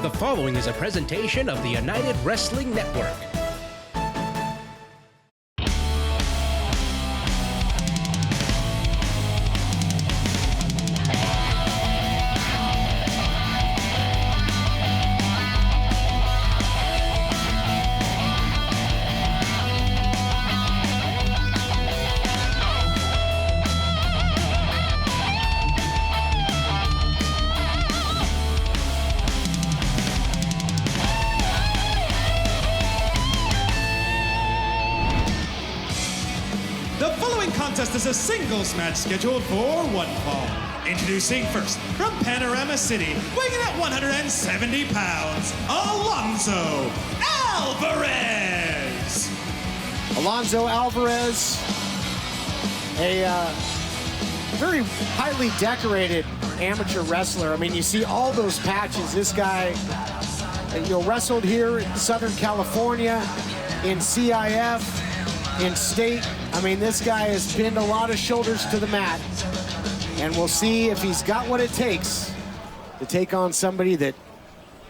The following is a presentation of the United Wrestling Network. Contest is a singles match scheduled for one fall. Introducing first, from Panorama City, weighing at 170 pounds, Alonso Alvarez. Alonso Alvarez, a very highly decorated amateur wrestler. I mean, you see all those patches. This guy, wrestled here in Southern California, in CIF, in state. I mean, this guy has pinned a lot of shoulders to the mat, and we'll see if he's got what it takes to take on somebody that,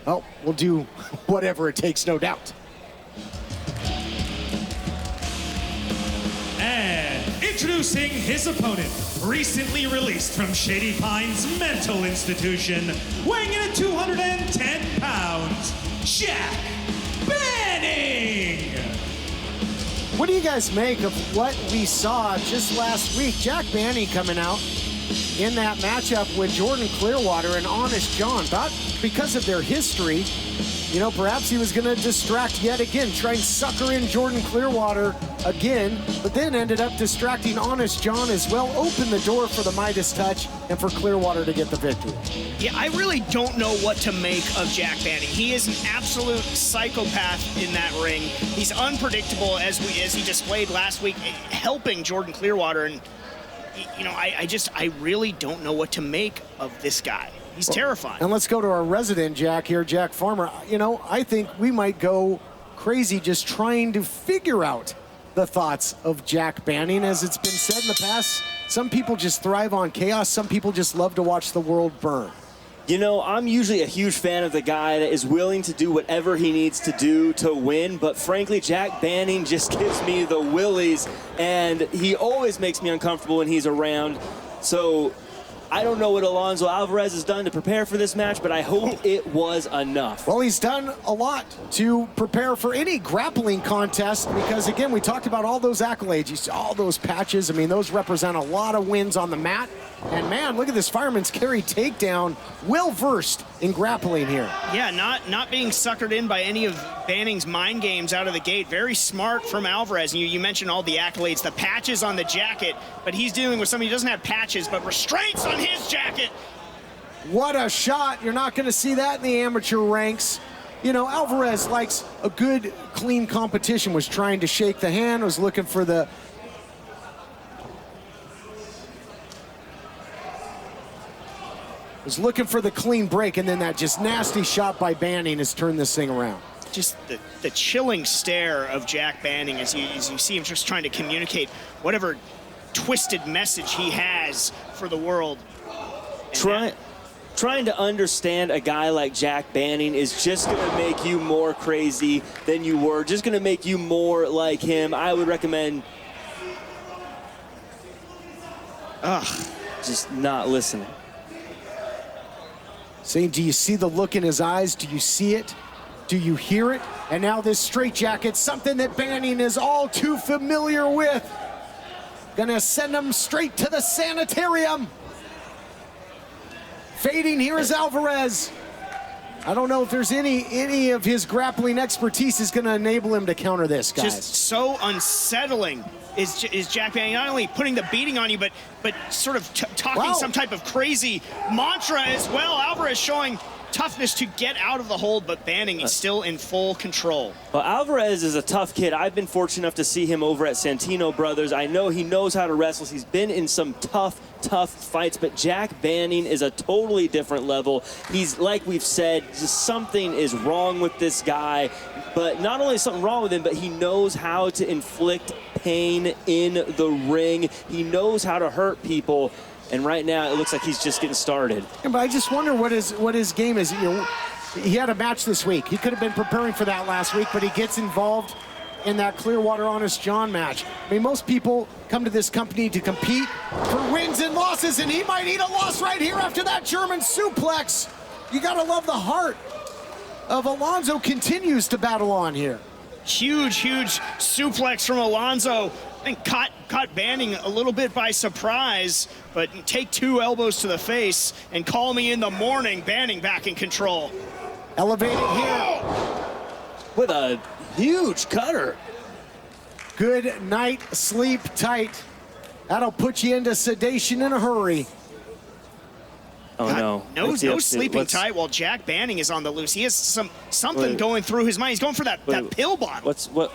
well, will do whatever it takes, no doubt. And introducing his opponent, recently released from Shady Pines Mental Institution, weighing in at 210 pounds, Jack Banning. What do you guys make of what we saw just last week? Jack Banning coming out in that matchup with Jordan Clearwater and Honest John. Thought because of their history, perhaps he was going to distract yet again, try and sucker in Jordan Clearwater again, but then ended up distracting Honest John as well, opened the door for the Midas touch and for Clearwater to get the victory. Yeah, I really don't know what to make of Jack Banning. He is an absolute psychopath in that ring. He's unpredictable as he displayed last week, helping Jordan Clearwater. And, I really don't know what to make of this guy. He's terrifying. And let's go to our resident Jack here, Jack Farmer. I think we might go crazy just trying to figure out the thoughts of Jack Banning. As it's been said in the past, some people just thrive on chaos. Some people just love to watch the world burn. I'm usually a huge fan of the guy that is willing to do whatever he needs to do to win, but frankly, Jack Banning just gives me the willies, and he always makes me uncomfortable when he's around. So I don't know what Alonso Alvarez has done to prepare for this match, but I hope it was enough. Well, he's done a lot to prepare for any grappling contest because, again, we talked about all those accolades. You see all those patches. I mean, those represent a lot of wins on the mat. And, man, look at this fireman's carry takedown. Well-versed in grappling here. Yeah, not being suckered in by any of Banning's mind games out of the gate. Very smart from Alvarez. And you mentioned all the accolades, the patches on the jacket, but he's dealing with somebody who doesn't have patches, but restraints on his jacket. What a shot. You're not going to see that in the amateur ranks. Alvarez likes a good, clean competition, was trying to shake the hand, was looking for the clean break, and then that just nasty shot by Banning has turned this thing around. Just the chilling stare of Jack Banning as you see him just trying to communicate whatever twisted message he has for the world. Trying to understand a guy like Jack Banning is just going to make you more crazy than you were, just going to make you more like him. I would recommend just not listening. Saying, do you see the look in his eyes? Do you see it? Do you hear it? And now this straitjacket, something that Banning is all too familiar with. Gonna send him straight to the sanitarium. Fading here is Alvarez. I don't know if there's any of his grappling expertise is gonna enable him to counter this, guys. Just so unsettling is Jack Banning, not only putting the beating on you, but sort of talking some type of crazy mantra as well. Alvarez showing toughness to get out of the hold, but Banning is still in full control. Well, Alvarez is a tough kid. I've been fortunate enough to see him over at Santino Brothers. I know he knows how to wrestle. He's been in some tough fights, but Jack Banning is a totally different level. He's, like we've said, just something is wrong with this guy, but not only is something wrong with him, but he knows how to inflict pain in the ring. He knows how to hurt people. And right now, it looks like he's just getting started. Yeah, but I just wonder what his game is. he had a match this week. He could have been preparing for that last week, but he gets involved in that Clearwater Honest John match. I mean, most people come to this company to compete for wins and losses, and he might eat a loss right here after that German suplex. You gotta love the heart of Alonso continues to battle on here. Huge suplex from Alonso. I think caught Banning a little bit by surprise, but take 2 elbows to the face and call me in the morning. Banning back in control. Elevated here. With a huge cutter. Good night, sleep tight. That'll put you into sedation in a hurry. Oh no. No sleeping tight while Jack Banning is on the loose. He has something going through his mind. He's going for that pill bottle. What?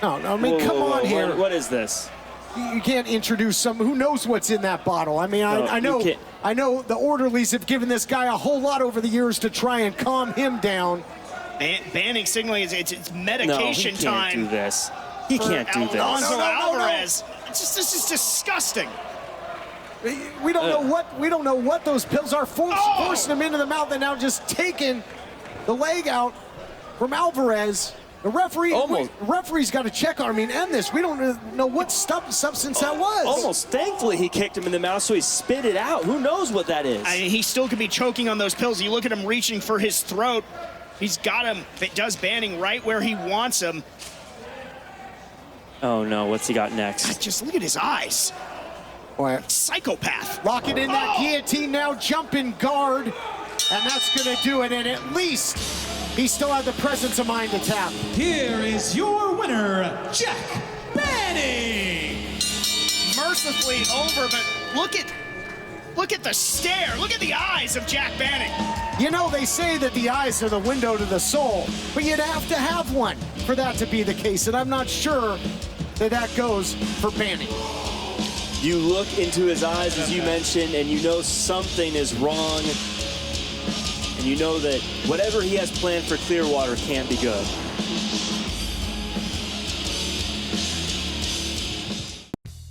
No, I mean, come on here. What is this? You can't introduce who knows what's in that bottle. I mean, I know the orderlies have given this guy a whole lot over the years to try and calm him down. Banning signaling it's medication time. He can't do this. He can't do this. Alonso Alvarez. This is disgusting. We don't know what those pills are, forcing them into the mouth and now just taking the leg out from Alvarez. The referee's got to check on him and end this. We don't know what substance that was. Almost. Thankfully, he kicked him in the mouth, so he spit it out. Who knows what that is? I mean, he still could be choking on those pills. You look at him reaching for his throat. He's got him. It does Banning right where he wants him. Oh no, what's he got next? Just look at his eyes. Boy. Psychopath. Locking in that guillotine now, jumping guard. And that's gonna do it, and at least he still had the presence of mind to tap. Here is your winner, Jack Banning. Mercifully over, but look at the stare. Look at the eyes of Jack Banning. You know, they say that the eyes are the window to the soul, but you'd have to have one for that to be the case, and I'm not sure that goes for Banning. You look into his eyes, as you mentioned, and you know something is wrong. And you know that whatever he has planned for Clearwater can't be good.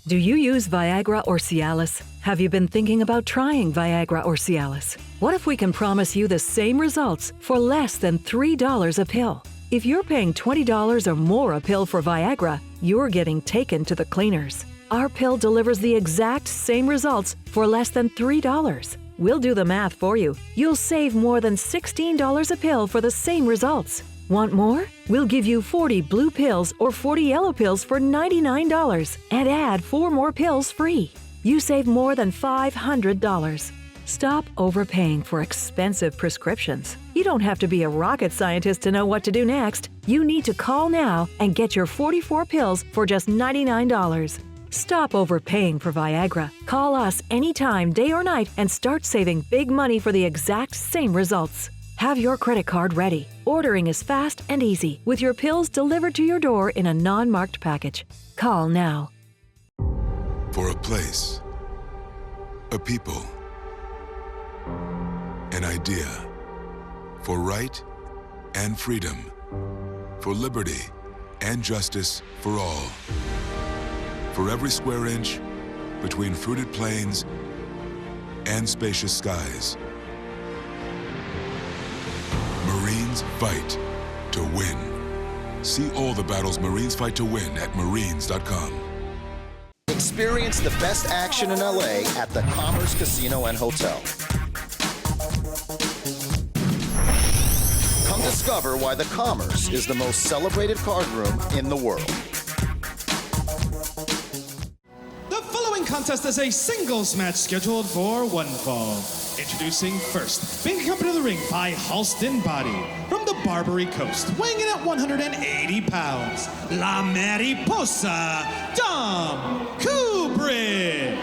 Do you use Viagra or Cialis? Have you been thinking about trying Viagra or Cialis? What if we can promise you the same results for less than $3 a pill? If you're paying $20 or more a pill for Viagra, you're getting taken to the cleaners. Our pill delivers the exact same results for less than $3. We'll do the math for you. You'll save more than $16 a pill for the same results. Want more? We'll give you 40 blue pills or 40 yellow pills for $99 and add 4 more pills free. You save more than $500. Stop overpaying for expensive prescriptions. You don't have to be a rocket scientist to know what to do next. You need to call now and get your 44 pills for just $99. Stop overpaying for Viagra. Call us anytime, day or night, and start saving big money for the exact same results. Have your credit card ready. Ordering is fast and easy, with your pills delivered to your door in a non-marked package. Call now. For a place, a people, an idea, for right and freedom, for liberty and justice for all. For every square inch between fruited plains and spacious skies. Marines fight to win. See all the battles Marines fight to win at marines.com. Experience the best action in LA at the Commerce Casino and Hotel. Come discover why the Commerce is the most celebrated card room in the world. The following contest is a singles match scheduled for one fall. Introducing first, being accompanied to the ring by Halston Body from the Barbary Coast, weighing in at 180 pounds, La Mariposa, Dom KUBRICK.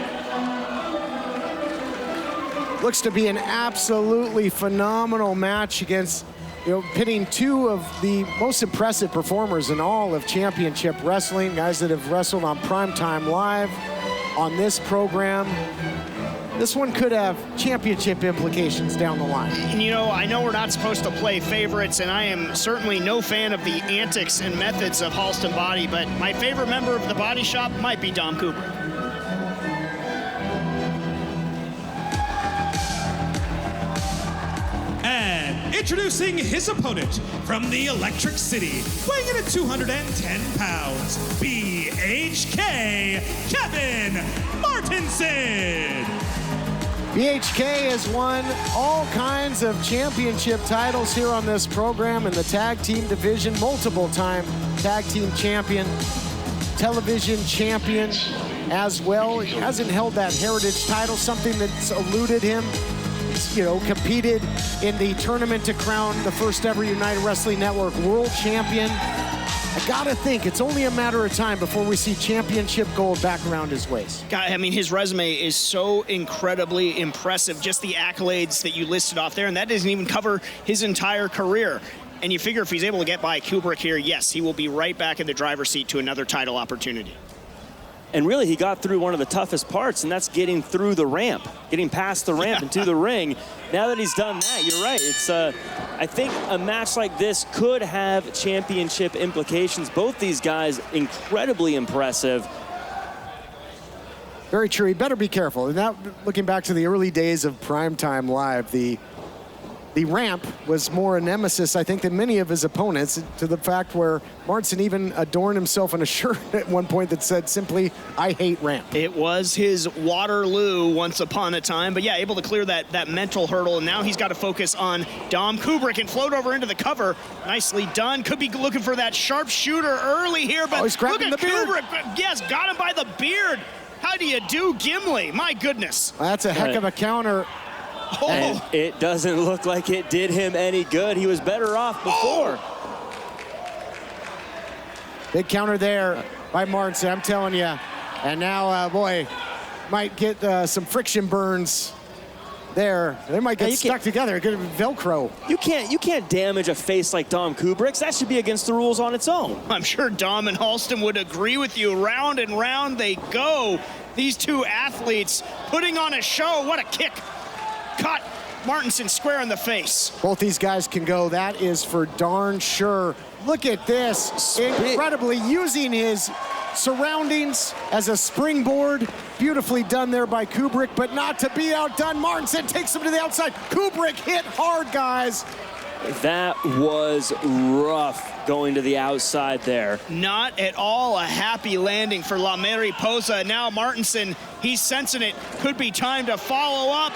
Looks to be an absolutely phenomenal match against, pitting 2 of the most impressive performers in all of championship wrestling, guys that have wrestled on Primetime Live on this program. This one could have championship implications down the line. And I know we're not supposed to play favorites, and I am certainly no fan of the antics and methods of Halston Body, but my favorite member of the Body Shop might be Dom KUBRICK. And Introducing his opponent from the Electric City, weighing in at 210 pounds, BHK, Kevin Martenson. BHK has won all kinds of championship titles here on this program in the tag team division, multiple-time tag team champion, television champion as well. He hasn't held that heritage title, something that's eluded him. He's, competed in the tournament to crown the first ever United Wrestling Network world champion. I gotta think it's only a matter of time before we see championship gold back around his waist. God, I mean, his resume is so incredibly impressive, just the accolades that you listed off there, and that doesn't even cover his entire career. And you figure if he's able to get by KUBRICK here, yes, he will be right back in the driver's seat to another title opportunity. And really, he got through one of the toughest parts, and that's getting through the ramp, getting past the ramp into the ring. Now that he's done that, you're right. It's, I think a match like this could have championship implications. Both these guys, incredibly impressive. Very true. He better be careful. And that, looking back to the early days of Primetime Live, the ramp was more a nemesis, I think, than many of his opponents, to the fact where Martenson even adorned himself in a shirt at one point that said simply, "I hate ramp." It was his Waterloo once upon a time, but yeah, able to clear that mental hurdle, and now he's got to focus on Dom KUBRICK and float over into the cover. Nicely done. Could be looking for that sharpshooter early here, but he's grabbing look at the beard. KUBRICK. Yes, got him by the beard. How do you do, Gimli? My goodness. That's a heck of a counter. And it doesn't look like it did him any good. He was better off before. Big counter there by Martenson, I'm telling you. And now, boy, might get some friction burns there. They might get stuck together. It could be Velcro. You can't damage a face like Dom KUBRICK's. That should be against the rules on its own. I'm sure Dom and Halston would agree with you. Round and round they go. These two athletes putting on a show. What a kick. Caught Martenson square in the face. Both these guys can go. That is for darn sure. Look at this. Incredibly using his surroundings as a springboard. Beautifully done there by KUBRICK, but not to be outdone. Martenson takes him to the outside. KUBRICK hit hard, guys. That was rough going to the outside there. Not at all a happy landing for La Mariposa. Now Martenson, he's sensing it. Could be time to follow up.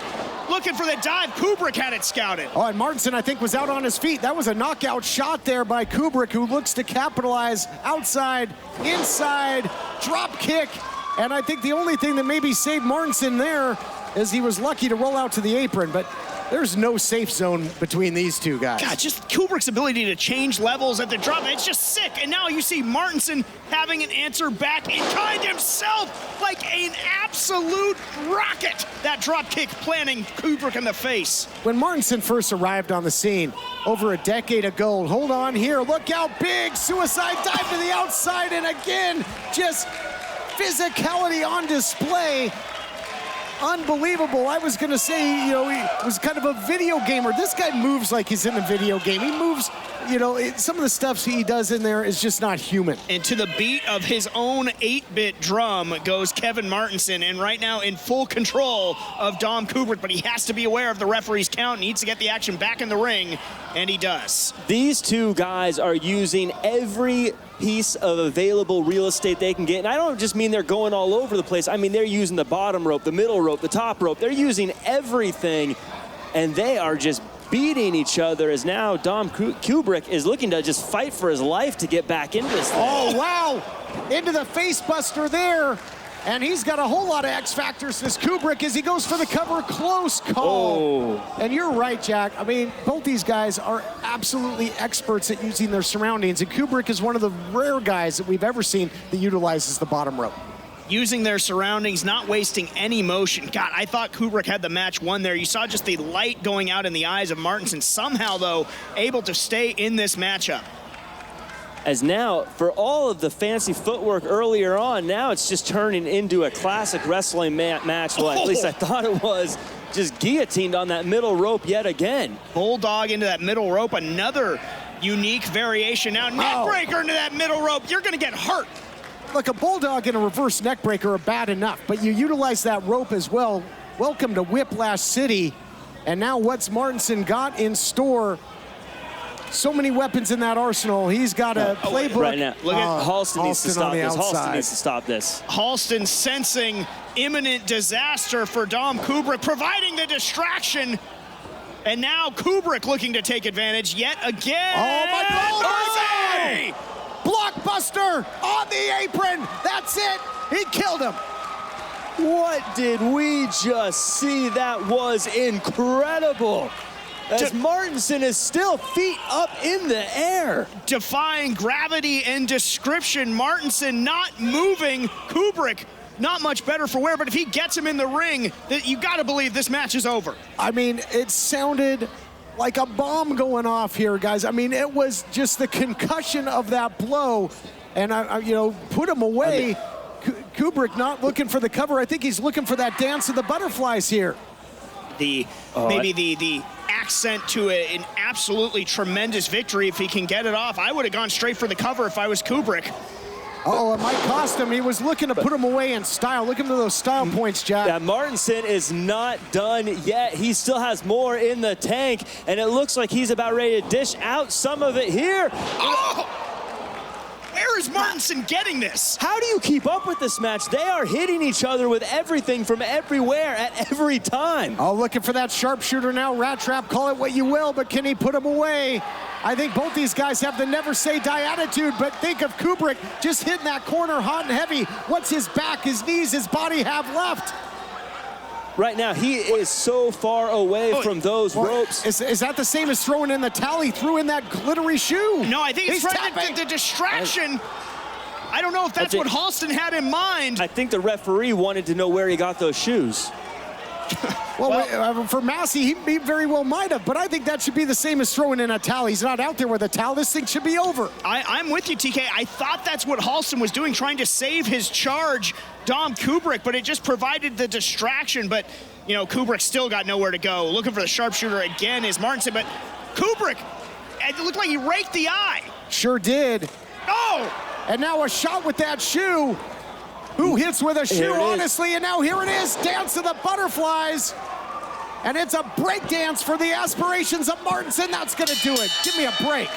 Looking for the dive. KUBRICK had it scouted. Oh, and Martenson, I think, was out on his feet. That was a knockout shot there by KUBRICK, who looks to capitalize outside, inside, drop kick. And I think the only thing that maybe saved Martenson there is he was lucky to roll out to the apron, but there's no safe zone between these two guys. God, just KUBRICK's ability to change levels at the drop, it's just sick. And now you see Martenson having an answer back in kind himself, like an absolute rocket. That drop kick planting KUBRICK in the face. When Martenson first arrived on the scene over a decade ago, hold on here, look how big, suicide dive to the outside, and again, just physicality on display. Unbelievable. I was gonna say, he was kind of a video gamer. This guy moves like he's in a video game. He moves, some of the stuff he does in there is just not human. And to the beat of his own 8-bit drum goes Kevin Martenson, and right now in full control of Dom KUBRICK, but he has to be aware of the referee's count, needs to get the action back in the ring, and he does. These two guys are using every piece of available real estate they can get. And I don't just mean they're going all over the place. I mean, they're using the bottom rope, the middle rope, the top rope. They're using everything, and they are just beating each other as now Dom KUBRICK is looking to just fight for his life to get back into this thing. Oh, wow. Into the face buster there. And he's got a whole lot of X factors, this KUBRICK, as he goes for the cover. Close call. Oh. And you're right, Jack. I mean, both these guys are absolutely experts at using their surroundings. And KUBRICK is one of the rare guys that we've ever seen that utilizes the bottom rope. Using their surroundings, not wasting any motion. God, I thought KUBRICK had the match won there. You saw just the light going out in the eyes of Martenson. Somehow, though, able to stay in this matchup. As now, for all of the fancy footwork earlier on, now it's just turning into a classic wrestling match. Well, at least I thought it was. Just guillotined on that middle rope yet again. Bulldog into that middle rope, another unique variation. Now, neckbreaker into that middle rope. You're going to get hurt. Look, a bulldog and a reverse neckbreaker are bad enough, but you utilize that rope as well. Welcome to Whiplash City. And now what's Martenson got in store? So many weapons in that arsenal. He's got a playbook. Right now, look at Halston needs to stop this. Halston needs to stop this. Halston sensing imminent disaster for Dom KUBRICK, providing the distraction. And now KUBRICK looking to take advantage yet again. Oh my God! Blockbuster on the apron. That's it. He killed him. What did we just see? That was incredible. As Martenson is still feet up in the air. Defying gravity and description. Martenson not moving. KUBRICK not much better for wear, but if he gets him in the ring, you got to believe this match is over. I mean, it sounded like a bomb going off here, guys. I mean, it was just the concussion of that blow, and put him away. KUBRICK not looking for the cover. I think he's looking for that dance of the butterflies here. The accent to an absolutely tremendous victory if he can get it off. I would have gone straight for the cover if I was KUBRICK. Oh, it might cost him. He was looking to put him away in style. Look at those style points, Jack. Yeah, Martenson is not done yet. He still has more in the tank, and it looks like he's about ready to dish out some of it here. Oh! Where is Martenson getting this? How do you keep up with this match? They are hitting each other with everything from everywhere at every time. Oh, looking for that sharpshooter now. Rat trap, call it what you will, but can he put him away? I think both these guys have the never say die attitude, but think of KUBRICK just hitting that corner hot and heavy. What's his back, his knees, his body have left? Right now, he is so far away from those ropes. Is that the same as throwing in the towel? He threw in that glittery shoe. No, I think it's the distraction. I don't know if that's what Halston had in mind. I think the referee wanted to know where he got those shoes. Well, for Massey, he very well might have, but I think that should be the same as throwing in a towel. He's not out there with a towel. This thing should be over. I'm with you, TK. I thought that's what Halston was doing, trying to save his charge, Dom KUBRICK, but it just provided the distraction. But, KUBRICK still got nowhere to go. Looking for the sharpshooter again is Martenson, but KUBRICK, it looked like he raked the eye. Sure did. Oh! And now a shot with that shoe. Who hits with a shoe, honestly? And now here it is, Dance of the Butterflies. And it's a break dance for the aspirations of Martenson. That's gonna do it. Give me a break.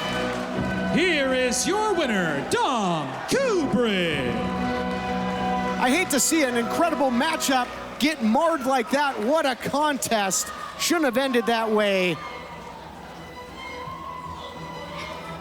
Here is your winner, Dom KUBRICK. I hate to see an incredible matchup get marred like that. What a contest. Shouldn't have ended that way.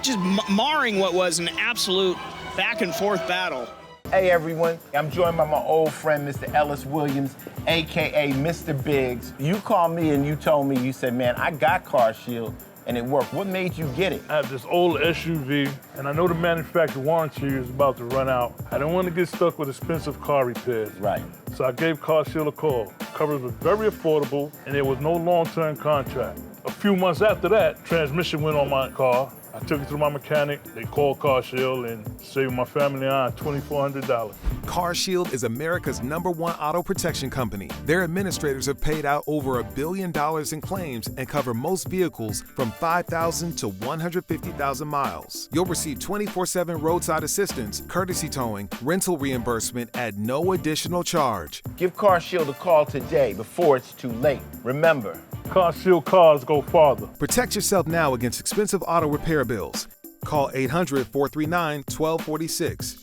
Just marring what was an absolute back and forth battle. Hey everyone, I'm joined by my old friend, Mr. Ellis Williams, AKA Mr. Biggs. You called me and you told me, you said, man, I got CarShield and it worked. What made you get it? I have this old SUV and I know the manufacturer warranty is about to run out. I don't want to get stuck with expensive car repairs. Right. So I gave CarShield a call. Coverage was very affordable and there was no long-term contract. A few months after that, transmission went on my car. I took it to my mechanic, they called CarShield and saved my family on $2,400. CarShield is America's #1 auto protection company. Their administrators have paid out over $1 billion in claims and cover most vehicles from 5,000 to 150,000 miles. You'll receive 24/7 roadside assistance, courtesy towing, rental reimbursement at no additional charge. Give CarShield a call today before it's too late. Remember, CarShield cars go farther. Protect yourself now against expensive auto repair bills. Call 800-439-1246.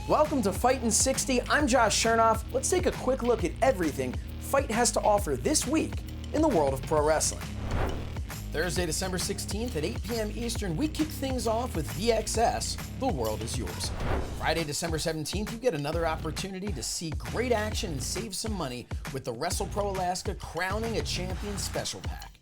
Welcome to Fight in 60. I'm Josh Chernoff. Let's take a quick look at everything Fight has to offer this week in the world of pro wrestling. Thursday, December 16th at 8 p.m. Eastern, we kick things off with VXS, The World Is Yours. Friday, December 17th, you get another opportunity to see great action and save some money with the WrestlePro Alaska Crowning a Champion Special Pack.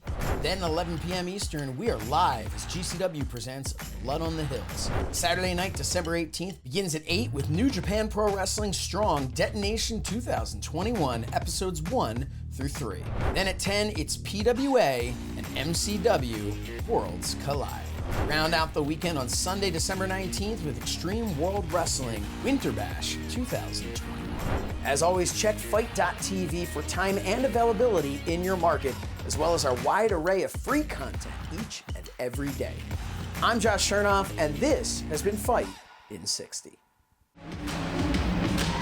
Then 11 p.m. Eastern, we are live as GCW presents Blood on the Hills. Saturday night, December 18th, begins at 8 with New Japan Pro Wrestling Strong Detonation 2021, episodes 1 through 3. Then at 10, it's PWA and MCW Worlds Collide. Round out the weekend on Sunday, December 19th with Extreme World Wrestling Winter Bash 2021. As always, check Fight.tv for time and availability in your market, as well as our wide array of free content each and every day. I'm Josh Chernoff, and this has been Fight in 60.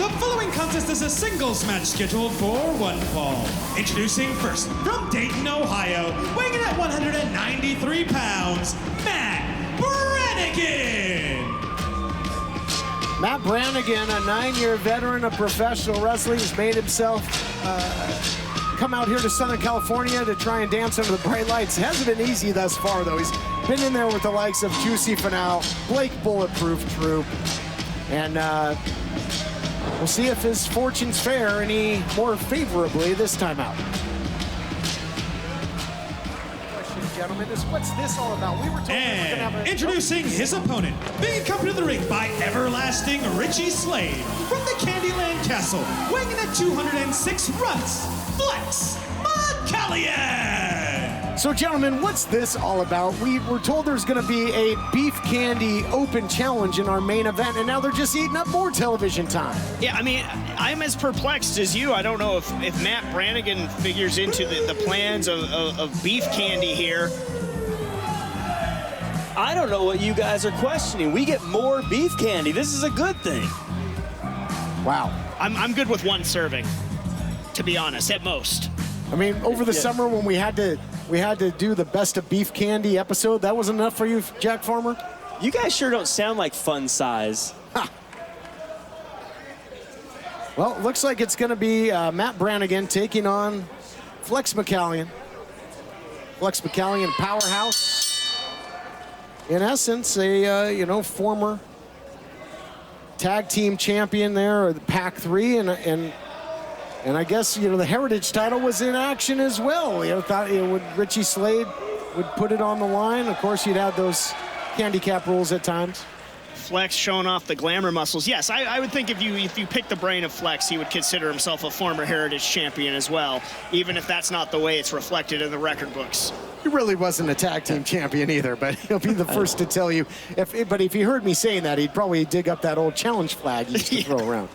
The following contest is a singles match scheduled for one fall. Introducing first, from Dayton, Ohio, weighing in at 193 pounds, Matt Brannigan. Matt Brannigan, a 9-year veteran of professional wrestling, has made himself come out here to Southern California to try and dance under the bright lights. It hasn't been easy thus far, though. He's been in there with the likes of Juicy Finau, Blake Bulletproof Troop, and we'll see if his fortunes fare any more favorably this time out. Gentlemen, what's this all about? We were told and introducing his opponent, being accompanied to the ring by everlasting Richie Slade from the Candyland Castle, weighing in at 206 runs, Flex McCALLION. So, gentlemen, what's this all about? We were told there's going to be a beef candy open challenge in our main event, and now they're just eating up more television time. Yeah, I mean, I'm as perplexed as you. I don't know if Matt Brannigan figures into the plans of beef candy here. I don't know what you guys are questioning. We get more beef candy. This is a good thing. Wow. I'm good with one serving, to be honest, at most. I mean, over the summer when we had to do the best of beef candy episode, that wasn't enough for you, Jack Farmer? You guys sure don't sound like fun size. Ha. Well, it looks like it's going to be Matt Brannigan taking on Flex McCALLION. Flex McCALLION, powerhouse. In essence, a former tag team champion there, or the Pac 3, and I guess the Heritage title was in action as well. Thought Richie Slade would put it on the line. Of course, you'd have those handicap rules at times. Flex showing off the glamour muscles. Yes, I would think if you pick the brain of Flex, he would consider himself a former Heritage champion as well, even if that's not the way it's reflected in the record books. He really wasn't a tag team champion either, but he'll be the first to tell you. But if he heard me saying that, he'd probably dig up that old challenge flag he used to throw around.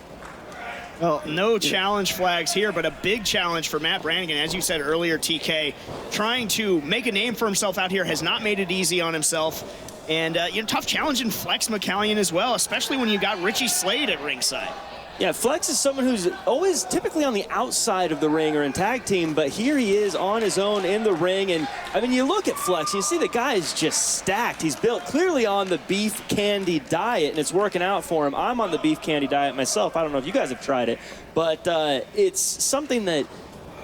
Well, no challenge flags here, but a big challenge for Matt Brannigan. As you said earlier, TK, trying to make a name for himself out here has not made it easy on himself. And, tough challenge in Flex McCALLION as well, especially when you got Richie Slade at ringside. Yeah, Flex is someone who's always typically on the outside of the ring or in tag team, but here he is on his own in the ring. And, I mean, you look at Flex, you see the guy is just stacked. He's built clearly on the beef candy diet, and it's working out for him. I'm on the beef candy diet myself. I don't know if you guys have tried it, but it's something that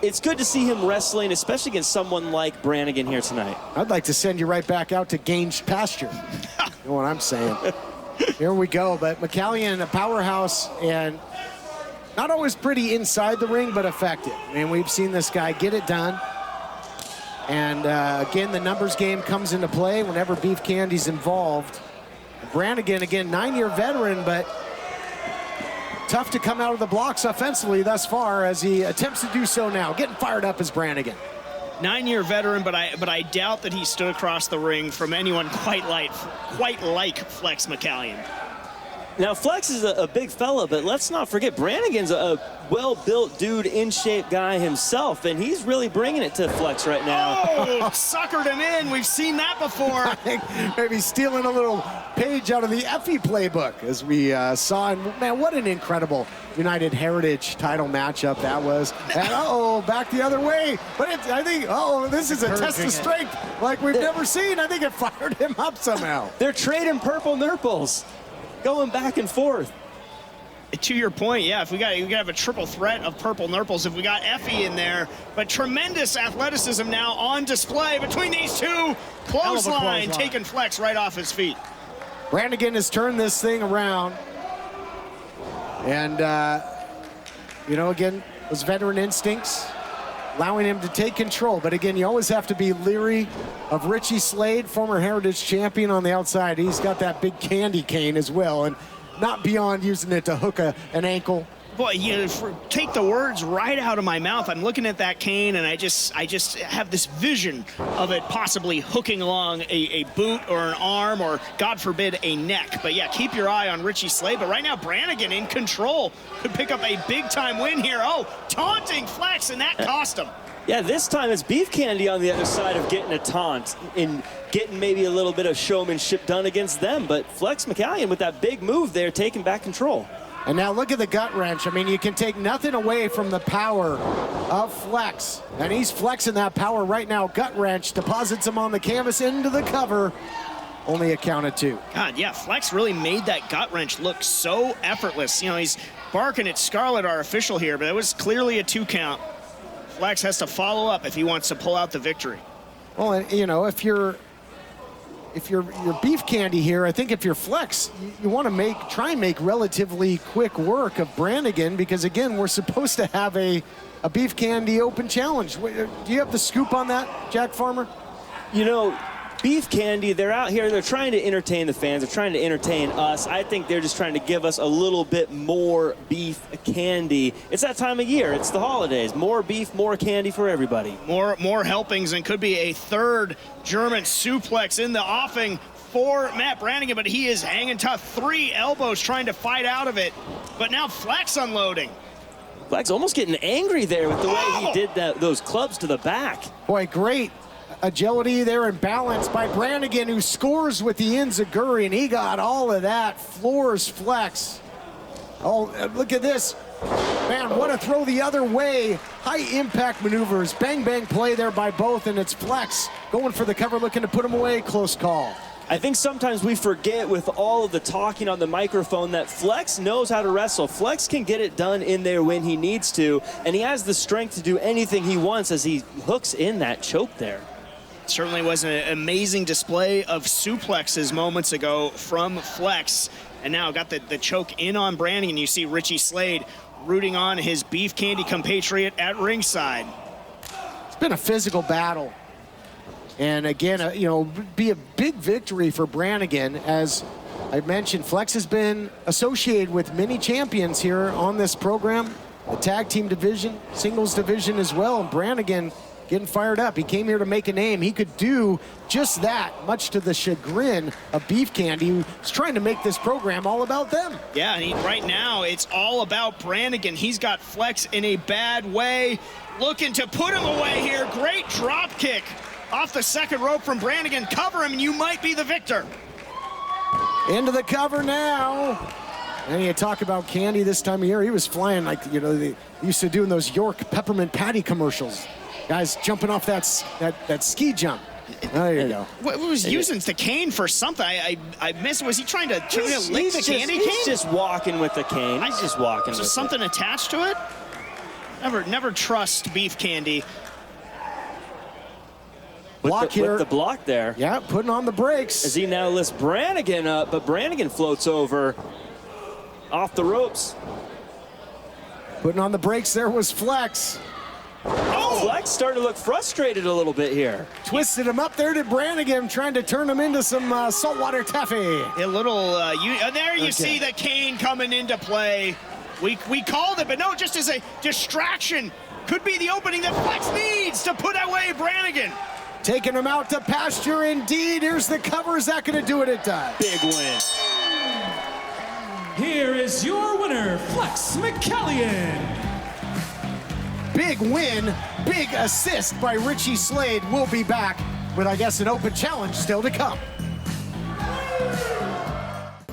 it's good to see him wrestling, especially against someone like Brannigan here tonight. I'd like to send you right back out to Ganged Pasture. You know what I'm saying? Here we go, but McCALLION, a powerhouse, and not always pretty inside the ring, but effective. I mean, we've seen this guy get it done. And again, the numbers game comes into play whenever beef candy's involved. Brannigan, again, 9-year veteran, but tough to come out of the blocks offensively thus far as he attempts to do so now. Getting fired up as Brannigan. 9-year veteran, but I doubt that he stood across the ring from anyone quite like Flex McCALLION. Now, Flex is a big fella, but let's not forget Brannigan's a well-built dude, in-shape guy himself, and he's really bringing it to Flex right now. Oh, suckered him in. We've seen that before. I think maybe stealing a little page out of the Effie playbook, as we saw. And, man, what an incredible United Heritage title matchup that was. And, back the other way. But I think, this is a test of strength like we've never seen. I think it fired him up somehow. They're trading purple nurples, going back and forth. To your point, yeah, if we got to have a triple threat of purple nurples if we got Effie in there. But tremendous athleticism now on display between these two. Clothesline taking Flex right off his feet. Brannigan has turned this thing around. And, again, those veteran instincts allowing him to take control. But again, you always have to be leery of Richie Slade, former Heritage champion on the outside. He's got that big candy cane as well, and not beyond using it to hook an ankle. Boy, take the words right out of my mouth. I'm looking at that cane, and I just have this vision of it possibly hooking along a boot or an arm or, God forbid, a neck. But, yeah, keep your eye on Richie Slade. But right now, Brannigan in control could pick up a big-time win here. Oh, taunting Flex, and that cost him. Yeah, this time it's beef candy on the other side of getting a taunt and getting maybe a little bit of showmanship done against them. But Flex McCALLION with that big move there, taking back control. And now look at the gut wrench. I mean, you can take nothing away from the power of Flex. And he's flexing that power right now. Gut wrench deposits him on the canvas into the cover. Only a count of 2. God, yeah, Flex really made that gut wrench look so effortless. You know, he's barking at Scarlett, our official here, but it was clearly a 2 count. Flex has to follow up if he wants to pull out the victory. Well, and, you know, if you're beef candy here, I think if you're Flex, you want to try and make relatively quick work of Brannigan, because again, we're supposed to have a beef candy open challenge. Do you have the scoop on that, Jack Farmer? You know, beef candy, they're out here, they're trying to entertain the fans, they're trying to entertain us. I think they're just trying to give us a little bit more beef candy. It's that time of year, it's the holidays. More beef, more candy for everybody. More helpings, and could be a 3rd German suplex in the offing for Matt Brannigan, but he is hanging tough. 3 elbows trying to fight out of it, but now Flex unloading. Flex almost getting angry there with the way he did those clubs to the back. Boy, great agility there and balance by Brannigan, who scores with the enziguri, and he got all of that. Floors Flex. Oh, look at this. Man, what a throw the other way. High impact maneuvers. Bang, bang play there by both, and it's Flex going for the cover, looking to put him away. Close call. I think sometimes we forget with all of the talking on the microphone that Flex knows how to wrestle. Flex can get it done in there when he needs to, and he has the strength to do anything he wants as he hooks in that choke there. Certainly was an amazing display of suplexes moments ago from Flex, and now got the choke in on Brannigan. You see Richie Slade rooting on his beef candy compatriot at ringside. It's been a physical battle. And again, you know, be a big victory for Brannigan. As I mentioned, Flex has been associated with many champions here on this program, the tag team division, singles division as well, and Brannigan getting fired up. He came here to make a name. He could do just that, much to the chagrin of Beef Candy, who's trying to make this program all about them. Yeah, and right now it's all about Brannigan. He's got Flex in a bad way, looking to put him away here. Great drop kick off the 2nd rope from Brannigan. Cover him and you might be the victor. Into the cover now. And you talk about Candy this time of year, he was flying like, you know, they used to do in those York peppermint patty commercials. Guys jumping off that ski jump. There you go. What was using the cane for something? I missed. Was he trying to lick the candy cane? He's just walking with the cane. He's just walking with it. Just something attached to it? Never trust Beef Candy. With the block there. Yeah, putting on the brakes. As he now lifts Brannigan up, but Brannigan floats over off the ropes. Putting on the brakes there was Flex. Oh! Flex starting to look frustrated a little bit here. Twisted him up there to Brannigan, trying to turn him into some saltwater taffy. A little, there you see the cane coming into play. We called it, but no, just as a distraction. Could be the opening that Flex needs to put away Brannigan. Taking him out to pasture indeed. Here's the cover. Is that going to do it? It does. Big win. Here is your winner, Flex McCALLION. Big win, big assist by Richie Slade. We'll be back with, I guess, an open challenge still to come.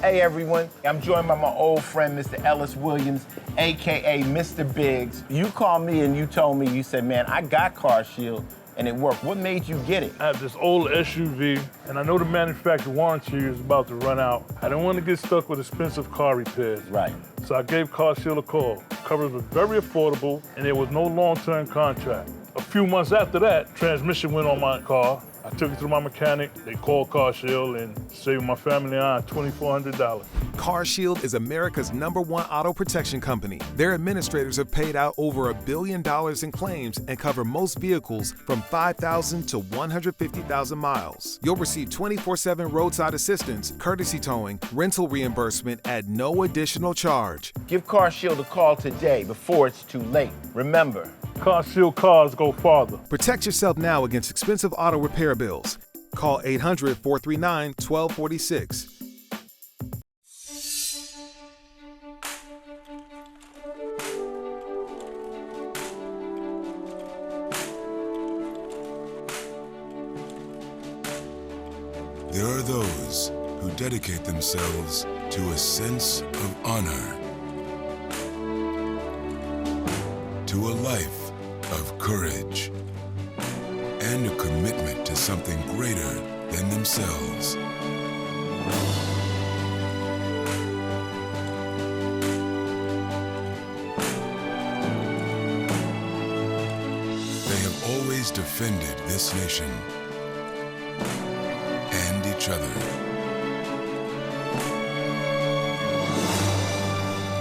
Hey everyone, I'm joined by my old friend, Mr. Ellis Williams, AKA Mr. Biggs. You called me and you told me, you said, man, I got CarShield and it worked. What made you get it? I have this old SUV, and I know the manufacturer warranty is about to run out. I didn't want to get stuck with expensive car repairs. Right. So I gave CarShield a call. Coverage was very affordable, and there was no long-term contract. A few months after that, transmission went on my car. I took it to my mechanic. They called CarShield and saved my family and I $2,400. CarShield is America's #1 auto protection company. Their administrators have paid out over $1 billion in claims and cover most vehicles from 5,000 to 150,000 miles. You'll receive 24/7 roadside assistance, courtesy towing, rental reimbursement at no additional charge. Give CarShield a call today before it's too late. Remember, CarShield cars go farther. Protect yourself now against expensive auto repair bills. Call 800-439-1246. There are those who dedicate themselves to a sense of honor. to a life of courage and a commitment to something greater than themselves. They have always defended this nation and each other.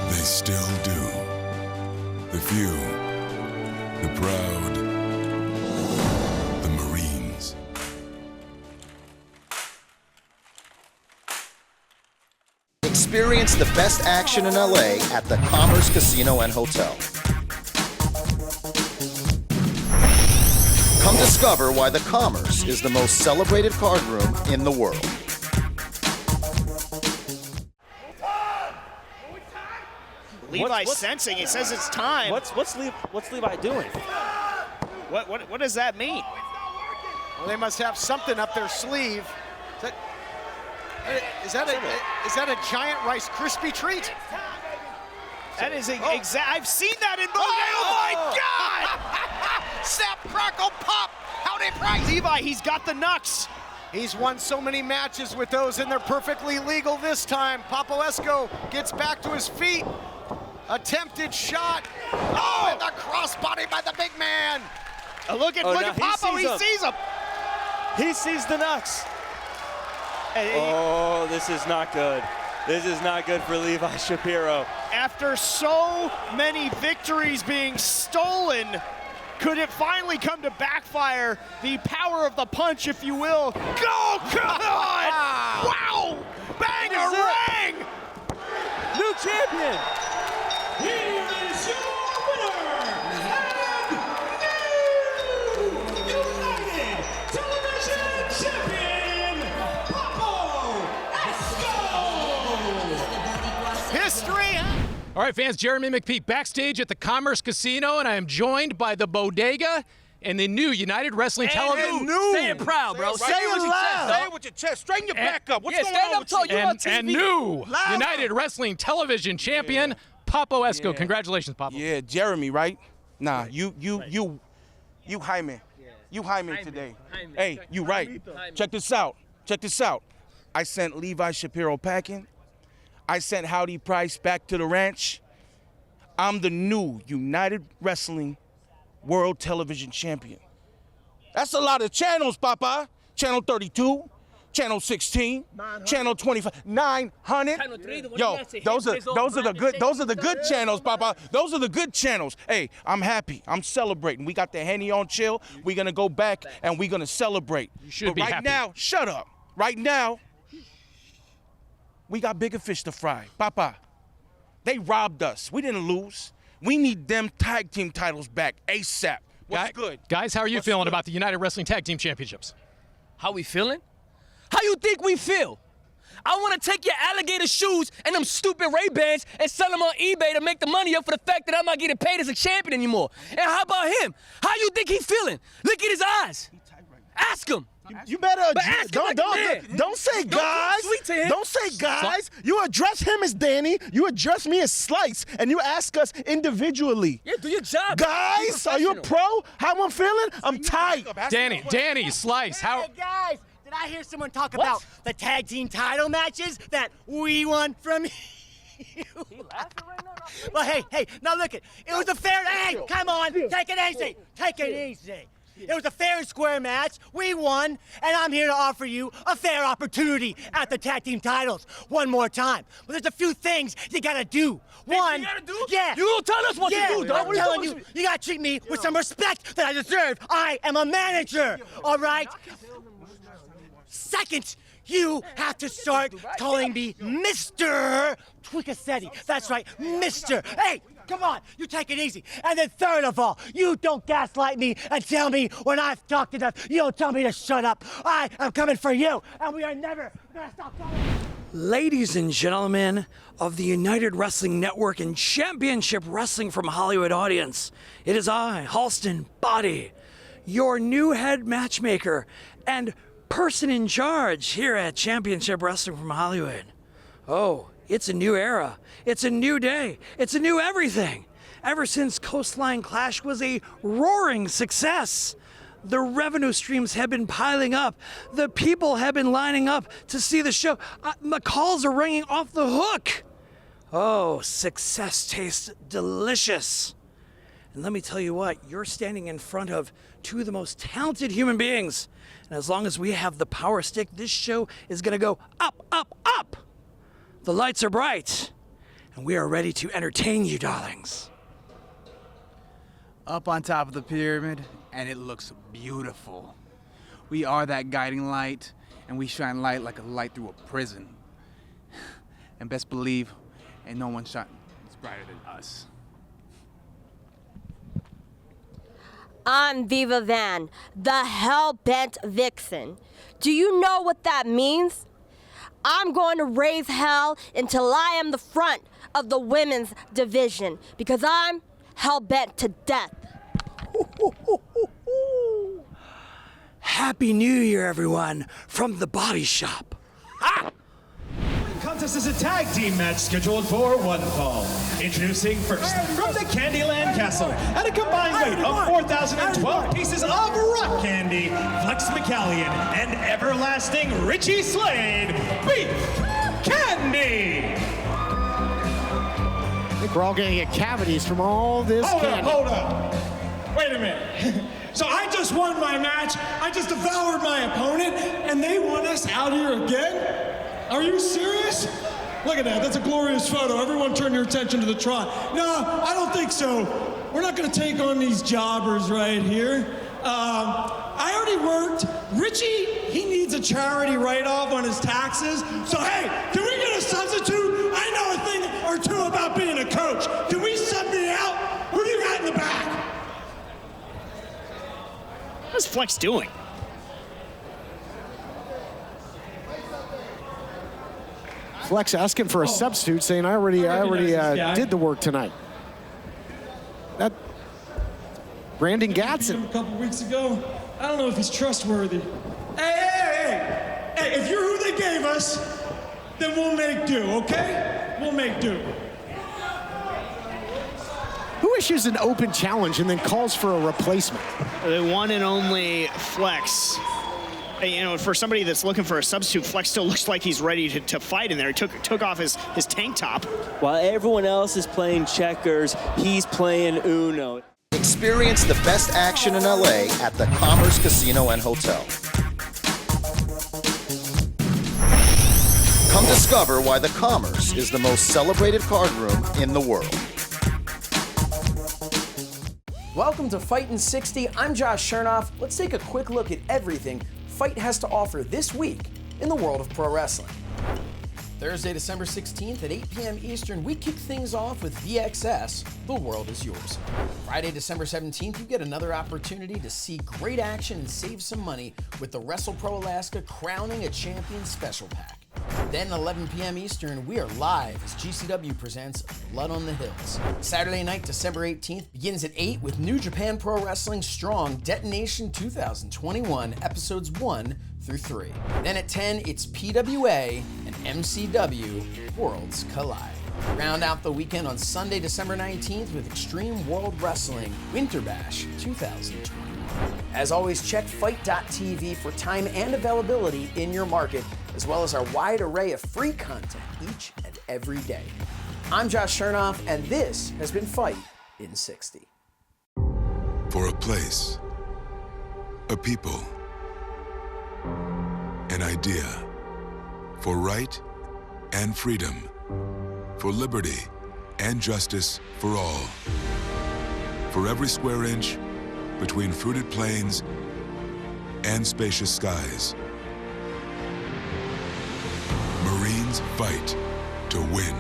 They still do. The few, the proud, the Marines. Experience the best action in LA at the Commerce Casino and Hotel. Come discover why the Commerce is the most celebrated card room in the world. Levi's sensing. He says it's time. What's Levi doing? What does that mean? Well, they must have something up their sleeve. Is that a giant Rice Krispie treat? That is exact. I've seen that in movie. Oh my God! Snap, crackle, pop! Howdy, Price! Levi, he's got the nuts. He's won so many matches with those, and they're perfectly legal this time. Papoesco gets back to his feet. Attempted shot. Oh, and the crossbody by the big man. Look at Papo. He sees him. He sees the nuts. Oh, this is not good. This is not good for Levi Shapiro. After so many victories being stolen, could it finally come to backfire? The power of the punch, if you will. Go, God! Wow! Bang a ring! New champion! Here is your winner, and new United Television Champion, Papoesco! History, huh? All right, fans, Jeremy McPeak backstage at the Commerce Casino, and I am joined by the Bodega and the new United Wrestling Television. Say it proud, bro. Say it loud. Say it with your chest. Straighten your back up. What's going on with you? And new United Wrestling Television Champion, Papoesco. Congratulations, Papo. Yeah, Jeremy, right? Nah, you Hyman. You Hyman today. Hey, you right. Check this out. Check this out. I sent Levi Shapiro packing. I sent Howdy Price back to the ranch. I'm the new United Wrestling World Television Champion. That's a lot of channels, Papa. Channel 32, Channel 16, Channel 25, 900. Yo, those are the good channels, Papa. Those are the good channels. Hey, I'm happy. I'm celebrating. We got the Henny on chill. We're gonna go back and we're gonna celebrate. You should be happy. Right now, shut up. Right now, we got bigger fish to fry. Papa, they robbed us. We didn't lose. We need them tag team titles back ASAP. What's good? Guys, how are you feeling about the United Wrestling Tag Team Championships? How we feeling? How you think we feel? I want to take your alligator shoes and them stupid Ray-Bans and sell them on eBay to make the money up for the fact that I'm not getting paid as a champion anymore. And how about him? How you think he feeling? Look at his eyes. Ask him. You better don't say guys. Don't say guys. You address him as Danny. You address me as Slice, and you ask us individually. Yeah, do your job. Guys, are you a pro? How I'm feeling? I'm tight. Danny, Slice, how? Hey guys, did I hear someone talk about the tag team title matches that we won from you? Well, hey, now look it. It was a fair. Hey, come on, take it easy. Take it easy. It was a fair and square match. We won, and I'm here to offer you a fair opportunity at the tag team titles one more time. But there's a few things you gotta do. One, you gotta do? Yeah. You don't tell us what to do, dog. I'm telling you, you gotta treat me with some respect that I deserve. I am a manager, all right? Second, you have to start calling me Mr. Twicassetti. That's right, Mr. Hey, come on, you take it easy. And then third of all, you don't gaslight me and tell me when I've talked enough. You don't tell me to shut up. I am coming for you, and we are never gonna stop coming. Ladies and gentlemen of the United Wrestling Network and Championship Wrestling from Hollywood audience, it is I, Halston Body, your new head matchmaker and person in charge here at Championship Wrestling from Hollywood. Oh, it's a new era. It's a new day. It's a new everything. ever since Coastline Clash was a roaring success. The revenue streams have been piling up. The people have been lining up to see the show. The calls are ringing off the hook. Oh, success tastes delicious. And let me tell you what, you're standing in front of two of the most talented human beings. And as long as we have the power stick, this show is gonna go up, up, up. The lights are bright, and we are ready to entertain you, darlings. Up on top of the pyramid, and it looks beautiful. We are that guiding light, and we shine light like a light through a prison. And best believe, ain't no one shines brighter than us. I'm Viva Van, the hell-bent vixen. Do you know what that means? I'm going to raise hell until I am the front of the women's division, because I'm hell-bent to death. Happy New Year, everyone, from the Body Shop. The contest is a tag team match scheduled for one fall. Introducing first, from the Candyland Castle, at a combined weight of 4,012 pieces of rock candy, Flex McCALLION and everlasting Richie SLADE, Beef Candy! I think we're all gonna get cavities from all this candy. Hold up. Wait a minute. So I just won my match, I just devoured my opponent, and they want us out here again? Are you serious? Look at that, that's a glorious photo. Everyone turn your attention to the trot. No, I don't think so. We're not gonna take on these jobbers right here. I already worked. Richie, he needs a charity write-off on his taxes. So hey, can we get a substitute? I know a thing or two about being a coach. Can we sub me out? Who do you got in the back? What's Flex doing? Flex asking for a substitute, saying, I already did the work tonight. That Brandon Gatson. A couple weeks ago. I don't know if he's trustworthy. Hey, if you're who they gave us, then we'll make do, okay? We'll make do. Who issues an open challenge and then calls for a replacement? The one and only Flex. You know, for somebody that's looking for a substitute, Flex still looks like he's ready to fight in there. He took off his tank top. While everyone else is playing checkers, he's playing Uno. Experience the best action in LA at the Commerce Casino and Hotel. Come discover why the Commerce is the most celebrated card room in the world. Welcome to Fightin' 60. I'm Josh Chernoff. Let's take a quick look at everything Fight has to offer this week in the world of pro wrestling. Thursday, December 16th at 8 p.m. Eastern, we kick things off with VXS, The World Is Yours. Friday, December 17th, you get another opportunity to see great action and save some money with the WrestlePro Alaska Crowning a Champion Special Pack. Then at 11 p.m. Eastern, we are live as GCW presents Blood on the Hills. Saturday night, December 18th, begins at 8 with New Japan Pro Wrestling Strong Detonation 2021, episodes 1 through 3. Then at 10, it's PWA and MCW Worlds Collide. Round out the weekend on Sunday, December 19th with Extreme World Wrestling Winter Bash 2021. As always, check Fight.tv for time and availability in your market, as well as our wide array of free content each and every day. I'm Josh Chernoff, and this has been Fight in 60. For a place, a people, an idea, for right and freedom, for liberty and justice for all. For every square inch between fruited plains and spacious skies. Marines fight to win.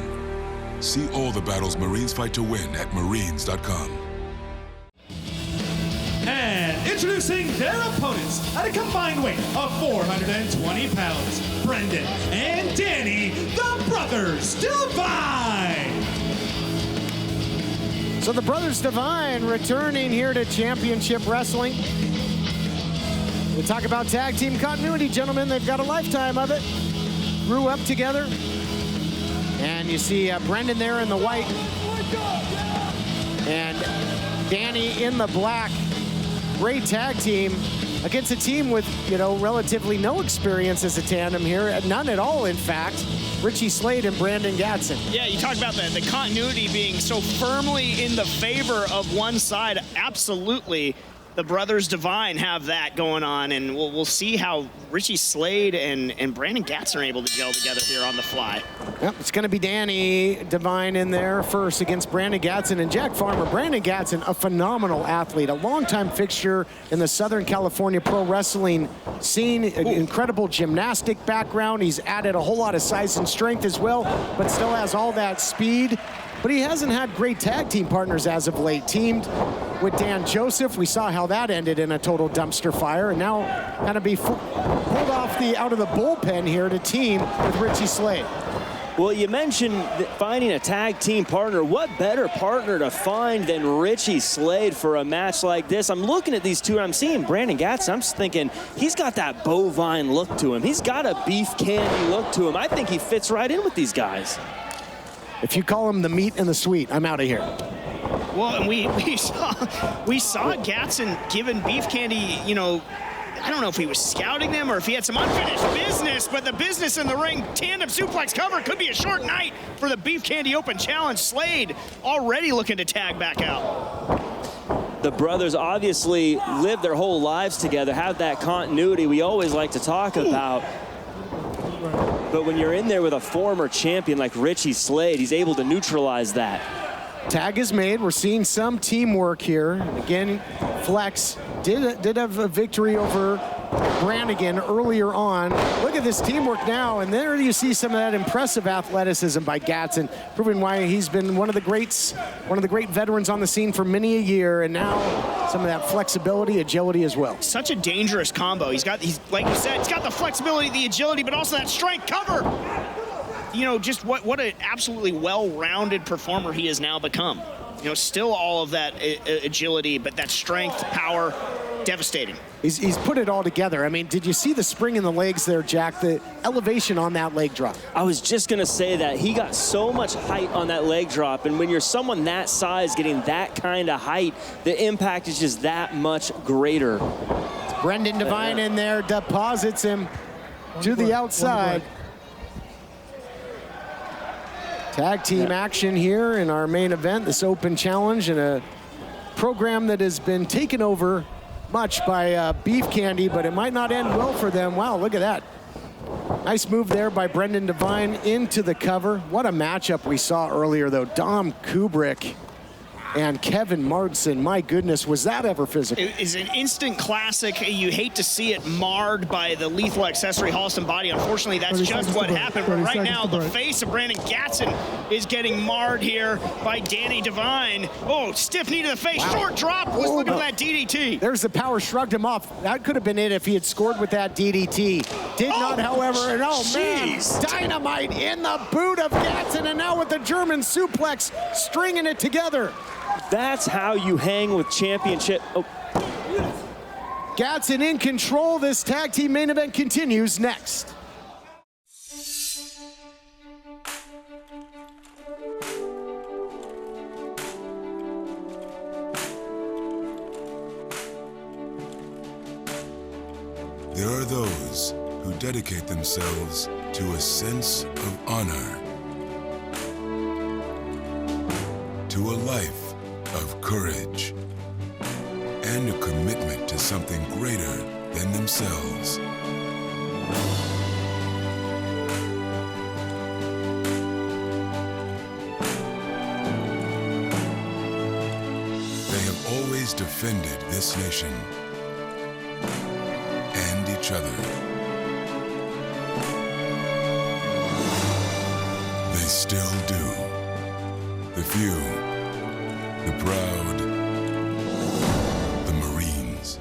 See all the battles Marines fight to win at marines.com. And introducing their opponents at a combined weight of 420 pounds, Brendan and Danny, the Brothers Divine. So the Brothers Divine returning here to Championship Wrestling. We talk about tag team continuity, gentlemen. They've got a lifetime of it. Grew up together. And you see Brendan there in the white. And Danny in the black. Great tag team against a team with, relatively no experience as a tandem here. None at all, in fact. Richie Slade and Brandon Gatson. Yeah, you talk about the continuity being so firmly in the favor of one side. Absolutely. The brothers Divine have that going on, and we'll see how Richie Slade and Brandon Gatson are able to gel together here on the fly. Yep, it's going to be Danny Divine in there first against Brandon Gatson and Jack Farmer. Brandon Gatson, a phenomenal athlete, a longtime fixture in the Southern California pro wrestling scene. Incredible gymnastic background. He's added a whole lot of size and strength as well, but still has all that speed. But he hasn't had great tag team partners as of late. Teamed with Dan Joseph. We saw how that ended in a total dumpster fire. And now kind of be pulled off out of the bullpen here to team with Richie Slade. Well, you mentioned finding a tag team partner. What better partner to find than Richie Slade for a match like this? I'm looking at these two, and I'm seeing Brandon Gatson. I'm just thinking, he's got that bovine look to him. He's got a beef candy look to him. I think he fits right in with these guys. If you call him the meat and the sweet, I'm out of here. Well, and we saw Gatson giving Beef Candy, I don't know if he was scouting them or if he had some unfinished business, but the business in the ring, tandem suplex cover, could be a short night for the Beef Candy Open Challenge. Slade already looking to tag back out. The brothers obviously live their whole lives together, have that continuity we always like to talk about. But when you're in there with a former champion like Richie Slade, he's able to neutralize that. Tag is made. We're seeing some teamwork here. Again, Flex did have a victory over Brannigan earlier on. Look at this teamwork now, and there you see some of that impressive athleticism by Gatson, proving why he's been one of the great veterans on the scene for many a year, and now some of that flexibility, agility as well. Such a dangerous combo. He's like you said, he's got the flexibility, the agility, but also that strength cover. Just what an absolutely well-rounded performer he has now become. Still all of that agility, but that strength, power, devastating. He's put it all together. I mean, did you see the spring in the legs there, Jack? The elevation on that leg drop. I was just going to say that. He got so much height on that leg drop, and when you're someone that size getting that kind of height, the impact is just that much greater. It's Brendan Divine in there, deposits him to the outside. Tag team action here in our main event, this open challenge, and a program that has been taken over much by Beef Candy, but it might not end well for them. Wow, look at that. Nice move there by Brendan Divine into the cover. What a matchup we saw earlier, though. Dom KUBRICK and Kevin Martenson. My goodness, was that ever physical? It is an instant classic. You hate to see it marred by the lethal accessory Halston body. Unfortunately, that's just what happened. But right now, the face of Brandon Gatson is getting marred here by Danny Divine. Oh, stiff knee to the face, short drop. Look at that DDT. There's the power, shrugged him off. That could have been it if he had scored with that DDT. Did not, however, and man, dynamite in the boot of Gatson, and now with the German suplex, stringing it together. That's how you hang with championship. Gatson in control. This tag team main event continues next. There are those who dedicate themselves to a sense of honor, to a life of courage, and a commitment to something greater than themselves. They have always defended this nation and each other. They still do. The few, the proud, the Marines.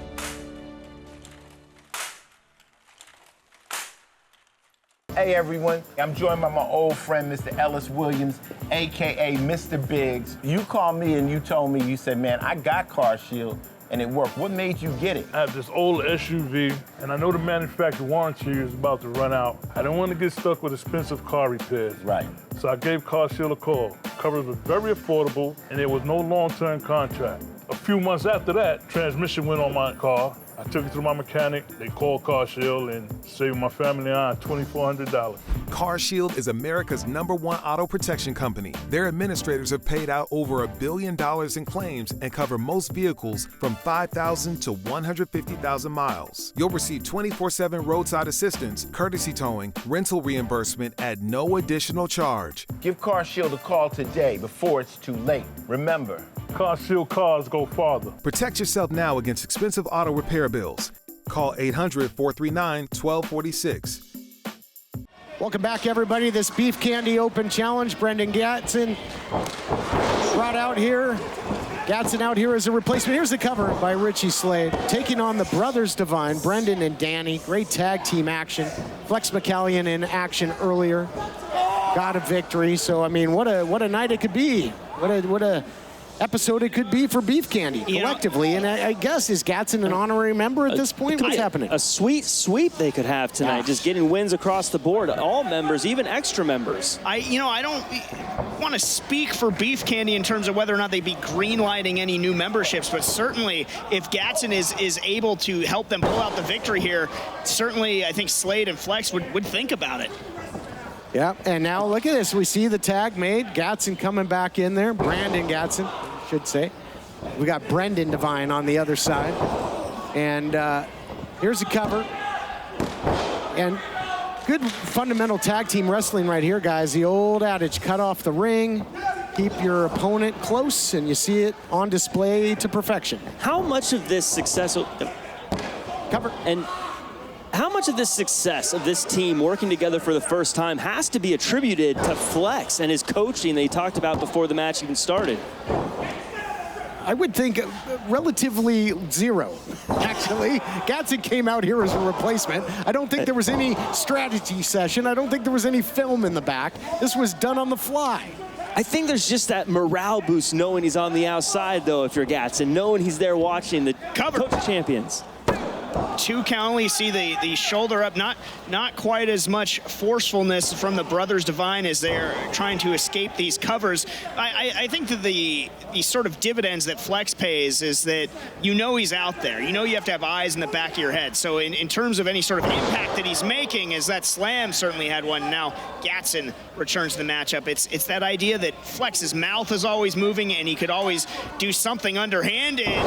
Hey everyone, I'm joined by my old friend, Mr. Ellis Williams, AKA Mr. Biggs. You called me and you told me, you said, man, I got CarShield and it worked. What made you get it? I have this old SUV, and I know the manufacturer warranty is about to run out. I didn't want to get stuck with expensive car repairs. Right. So I gave CarShield a call. Coverage was very affordable, and there was no long-term contract. A few months after that, transmission went on my car. I took it to my mechanic. They called CarShield and saved my family on $2,400. CarShield is America's #1 auto protection company. Their administrators have paid out over $1 billion in claims and cover most vehicles from 5,000 to 150,000 miles. You'll receive 24/7 roadside assistance, courtesy towing, rental reimbursement at no additional charge. Give CarShield a call today before it's too late. Remember, CarShield cars go farther. Protect yourself now against expensive auto repair bills. Call 800-439-1246. Welcome back, everybody. This Beef Candy Open Challenge. Brendan Gatson brought out here. Gatson out here as a replacement. Here's the cover by Richie Slade, taking on the brothers Divine, Brendan and Danny. Great tag team action. Flex McCALLION in action earlier. Got a victory. So, I mean, what a night it could be. What a episode it could be for Beef Candy collectively. And I guess, is Gatson an honorary member at this point? What's happening? A sweet sweep they could have tonight, just getting wins across the board. All members, even extra members. I don't want to speak for Beef Candy in terms of whether or not they'd be green-lighting any new memberships, but certainly if Gatson is able to help them pull out the victory here, certainly I think Slade and Flex would think about it. Yeah, and now look at this. We see the tag made. Gatson coming back in there. Brandon Gatson, I should say. We got Brendan Divine on the other side. And here's the cover. And good fundamental tag team wrestling right here, guys. The old adage, cut off the ring, keep your opponent close, and you see it on display to perfection. How much of this success... Cover. And how much of this success of this team working together for the first time has to be attributed to Flex and his coaching that he talked about before the match even started? I would think relatively zero, actually. Gatson came out here as a replacement. I don't think there was any strategy session. I don't think there was any film in the back. This was done on the fly. I think there's just that morale boost knowing he's on the outside, though, if you're Gatson, knowing he's there watching the coach champions. 2 count only. See the shoulder up, not quite as much forcefulness from the brothers Divine as they're trying to escape these covers. I think that the sort of dividends that Flex pays is that you know he's out there. You know you have to have eyes in the back of your head. So in terms of any sort of impact that he's making, as that slam certainly had one. Now Gatson returns to the matchup. It's that idea that Flex's mouth is always moving and he could always do something underhanded.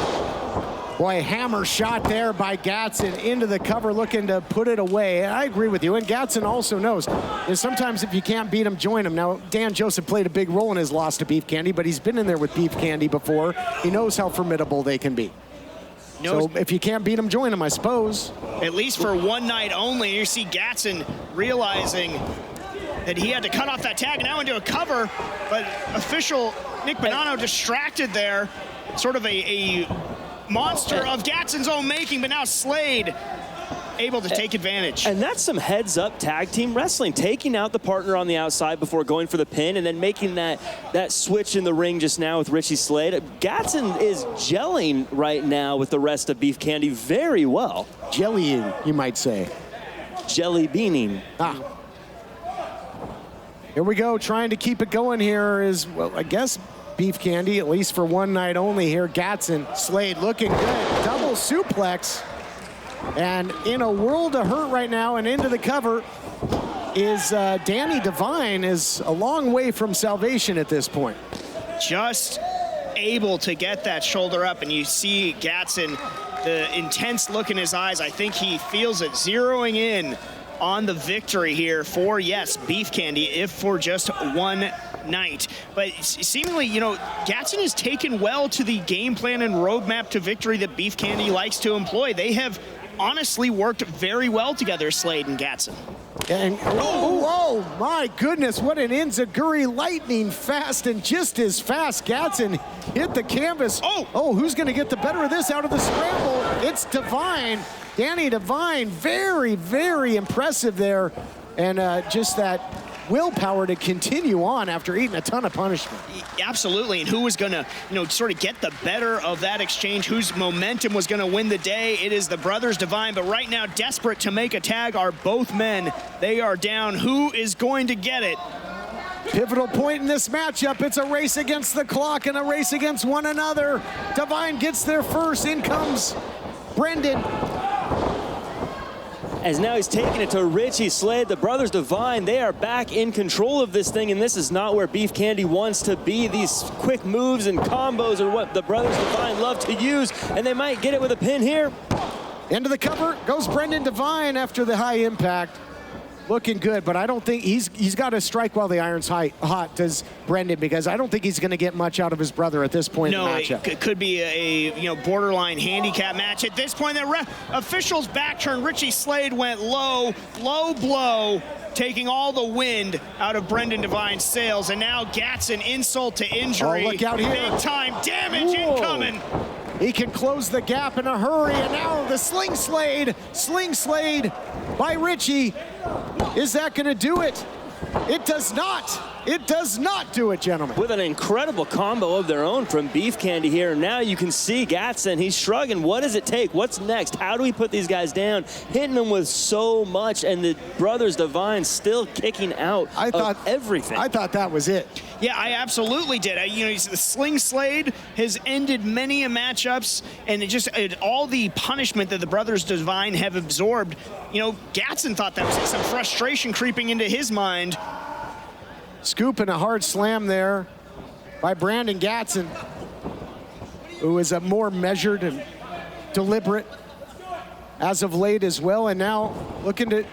Boy, hammer shot there by Gatson into the cover, looking to put it away. I agree with you, and Gatson also knows that sometimes if you can't beat him, join him. Now, Dan Joseph played a big role in his loss to Beef Candy, but he's been in there with Beef Candy before. He knows how formidable they can be. So if you can't beat him, join him, I suppose. At least for one night only. You see Gatson realizing that he had to cut off that tag now into a cover, but official Nick Bonanno distracted there. Sort of a monster of Gatson's own making, but now Slade able to take advantage. And that's some heads-up tag team wrestling, taking out the partner on the outside before going for the pin and then making that switch in the ring just now with Richie Slade. Gatson is gelling right now with the rest of Beef Candy very well. Jellying, you might say. Jelly beaning. Here we go, trying to keep it going here is, well, I guess Beef Candy, at least for one night only here. Gatson, Slade looking good. Double suplex. And in a world of hurt right now and into the cover is Danny Divine, is a long way from salvation at this point. Just able to get that shoulder up, and you see Gatson, the intense look in his eyes. I think he feels it zeroing in on the victory here for, yes, Beef Candy, if for just one night. But seemingly, you know, Gatson has taken well to the game plan and roadmap to victory that Beef Candy likes to employ. They have honestly worked very well together, Slade and Gatson. And oh my goodness, what an enziguri, lightning fast, and just as fast Gatson hit the canvas. Oh, who's gonna get the better of this out of the scramble? It's Divine. Danny Divine, very, very impressive there. And just that willpower to continue on after eating a ton of punishment. Absolutely, and who was gonna, sort of get the better of that exchange, whose momentum was gonna win the day? It is the brothers Divine, but right now, desperate to make a tag are both men. They are down. Who is going to get it? Pivotal point in this matchup. It's a race against the clock and a race against one another. Divine gets there first. In comes Brendan. As now he's taking it to Richie, Slade, the brothers Divine. They are back in control of this thing, and this is not where Beef Candy wants to be. These quick moves and combos are what the brothers Divine love to use, and they might get it with a pin here. Into the cover goes Brendan Divine after the high impact. Looking good, but I don't think he's got to strike while the iron's hot, does Brendan, because I don't think he's going to get much out of his brother at this point in the matchup. It could be a borderline handicap match at this point. The official's back turn. Richie Slade went low blow, taking all the wind out of Brendan Divine's sails, and now Gatson insult to injury. Oh, look out here. Big time damage incoming. He can close the gap in a hurry, and now the Sling Slade by Richie. Is that going to do it? It does not. It does not do it, gentlemen. With an incredible combo of their own from Beef Candy here. Now you can see Gatson, he's shrugging. What does it take? What's next? How do we put these guys down? Hitting them with so much, and the brothers Divine still kicking out of everything. I thought that was it. Yeah, I absolutely did. The Sling Slade has ended many matchups, and all the punishment that the brothers Divine have absorbed. Gatson thought that was it. Some frustration creeping into his mind. Scoop and a hard slam there by Brandon Gatson, who is a more measured and deliberate as of late as well, and now looking to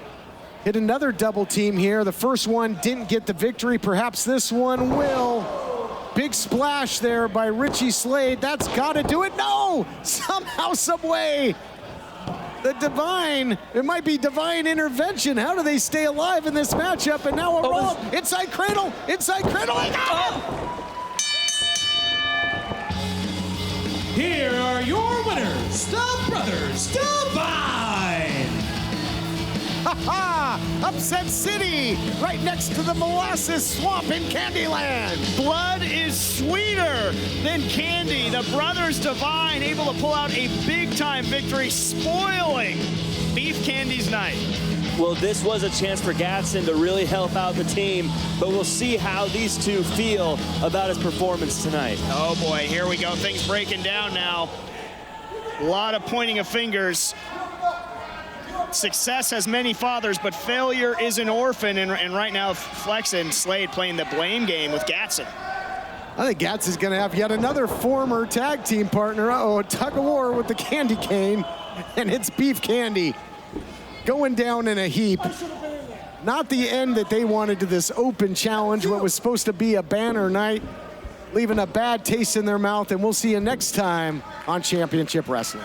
hit another double team here. The first one didn't get the victory. Perhaps this one will. Big splash there by Richie Slade. That's got to do it. No! Somehow, some way. The Divine, it might be Divine intervention. How do they stay alive in this matchup? And now a roll. Inside cradle. Here are your winners, the brothers Divine. Upset City, right next to the molasses swamp in Candyland. Blood is sweeter than candy. The brothers Divine able to pull out a big-time victory, spoiling Beef Candy's night. Well, this was a chance for Gatson to really help out the team, but we'll see how these two feel about his performance tonight. Oh boy, here we go. Things breaking down now. A lot of pointing of fingers. Success has many fathers, but failure is an orphan, and right now Flex and Slade playing the blame game with Gatson. I think Gatson's going to have yet another former tag team partner. A tug of war with the candy cane, and it's Beef Candy going down in a heap. Not the end that they wanted to this open challenge, what was supposed to be a banner night, leaving a bad taste in their mouth, and we'll see you next time on Championship Wrestling.